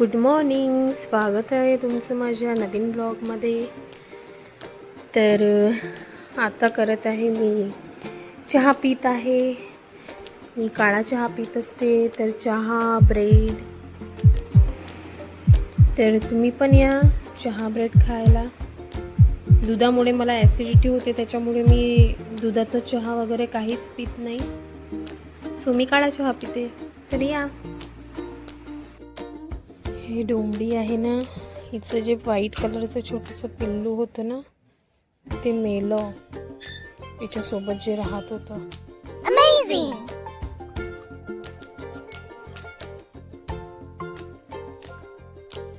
Good morning, स्वागत आहे तुमचं माझ्या नवीन ब्लॉगमध्ये. तर आता करत आहे मी चहा पीत आहे. मी काळा चहा पीत असते. तर चहा ब्रेड, तर तुम्ही पण या चहा ब्रेड खायला. दुधामुळे मला ॲसिडिटी होते, त्याच्यामुळे मी दुधाचा चहा वगैरे काहीच पीत नाही. सो मी काळा चहा पिते. तर या. हे डोंबडी आहे ना, हिचं जे व्हाईट कलरचं छोटंसं पिल्लू होतं ना, ते मेलं. हिच्यासोबत जे राहत होतं. अमेझिंग.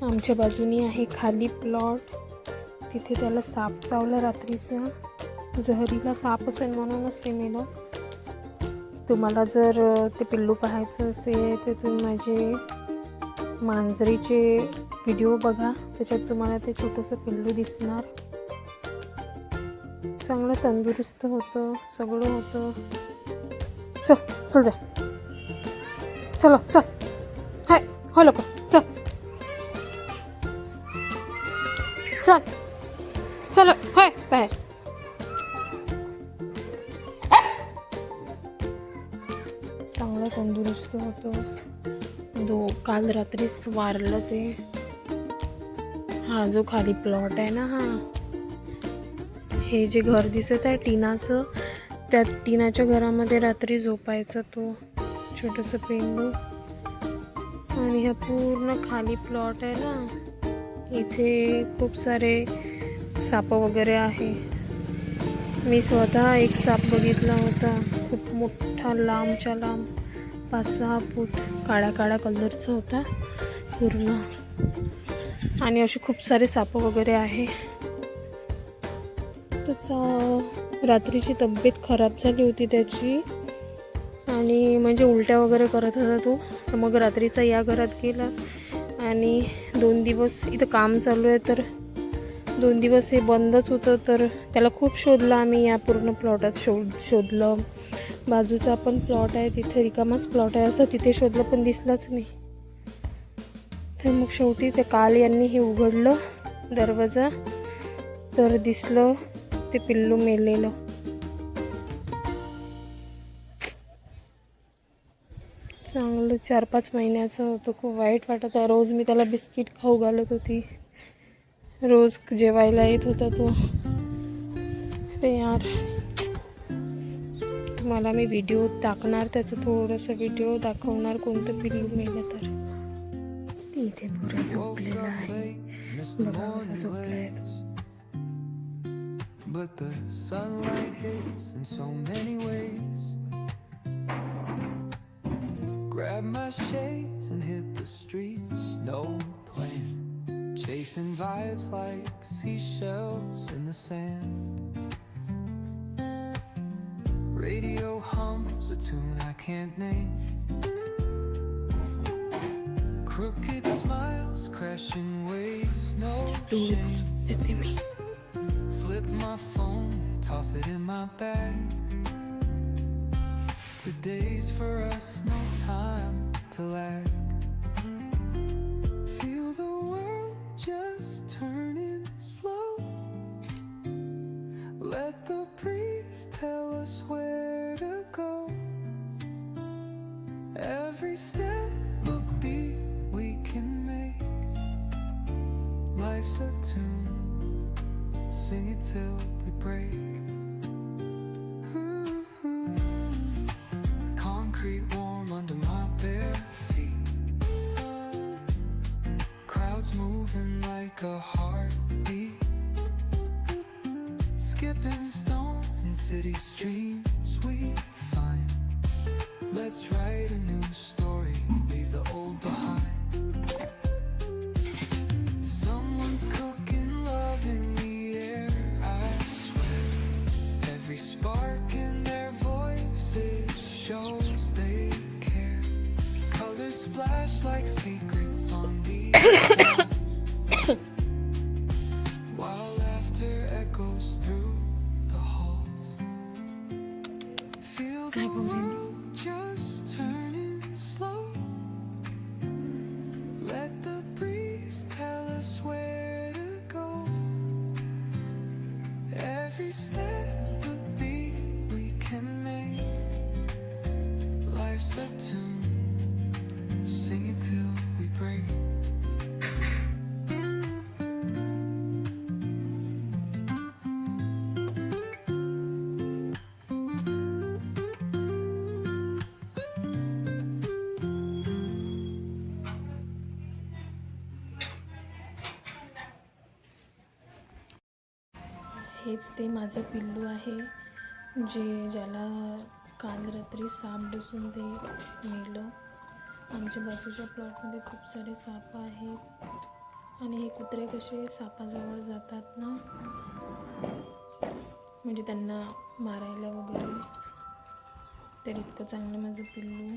आमच्या बाजूनी आहे खाली प्लॉट. तिथे त्याला साप चावला रात्रीचा. जहरीला साप असेल म्हणूनच ते मेलं. तुम्हाला जर ते पिल्लू पाहायचं असेल तर तुम्ही माझे मांजरीचे व्हिडिओ बघा. त्याच्यात तुम्हाला ते छोटंसं पिल्लू दिसणार. चांगलं तंदुरुस्त होतं, सगळं होतं. चल चल जाय, चलो चल, हाय हो लोक, चल चल चलो, हाय बाहेर. चांगलं तंदुरुस्त होतं. काल रात्रीच वारलं ते. हा जो खाली प्लॉट आहे ना, हे जे घर दिसत आहे टीनाचं, त्या टीनाच्या घरामध्ये रात्री झोपायचा तो छोटंसं पेंडू. आणि हा पूर्ण खाली प्लॉट आहे ना, इथे खूप सारे साप वगैरे आहे. मी स्वतः एक साप बघितला होता, खूप मोठा, लांबच्या लांब, 5-6 फूट, काळ्या कलरचा होता पूर्ण. आणि असे खूप सारे साप वगैरे आहे. त्याचा रात्रीची तब्येत खराब झाली होती त्याची, आणि म्हणजे उलट्या वगैरे करत होता तो. तर मग रात्रीचा या घरात गेला आणि 2 दिवस इथं काम चालू आहे, तर 2 दिवस हे बंदच होतं. तर त्याला खूप शोधलं आम्ही, या पूर्ण प्लॉटात शोधलं. बाजूचा पण प्लॉट आहे, तिथे रिकामाच प्लॉट आहे असं, तिथे शोधलं पण दिसलाच नाही. तर मग शेवटी ते काल यांनी हे उघडलं दरवाजा, तर दिसलं ते पिल्लू मेलेलं. चांगलं 4-5 महिन्याचं होतं. खूप वाईट वाटत आहे. रोज मी त्याला बिस्किट खाऊ घालत होती, रोज जेवायला येत होता तो. अरे यार, तुम्हाला मी व्हिडिओ टाकणार, त्याचं थोडंसं व्हिडिओ दाखवणार, कोणतं पिल्लू मेलं तर. इथे पुरा झोपलेला आहे, बघा कसा झोपलाय. But the sunlight hits in so many ways. Grab my shades and hit the streets, no plan. Chasing vibes like seashells in the sand. Radio hums a tune I can't name. Crooked smiles, crashing waves, no shame. Flip my phone, toss it in my bag. Today's for us, no time to lag. Feel the world just turning slow. Let the breeze tell us where to go. Every step a beat we can make. Life's a tune, sing it till we break. Concrete warm under my bare feet. Crowds moving like a heartbeat. Skipping stones in city streams we find. Let's write a new story, leave the old behind. Someone's cooking love in the air, I swear. Every spark in their voices shows they care. Colors splash like secrets on the walls, while laughter echoes through the halls. Feel the world just turning slow. Let the हेच ते माझं पिल्लू आहे ज्याला काल रात्री साप डसून ते मेलं. आमच्या बाजूच्या प्लॉटमध्ये खूप सारे साप आहेत आणि हे कुत्रे कसे सापाजवळ जातात ना, म्हणजे त्यांना मारायला वगैरे. तर इतकं चांगलं माझं पिल्लू.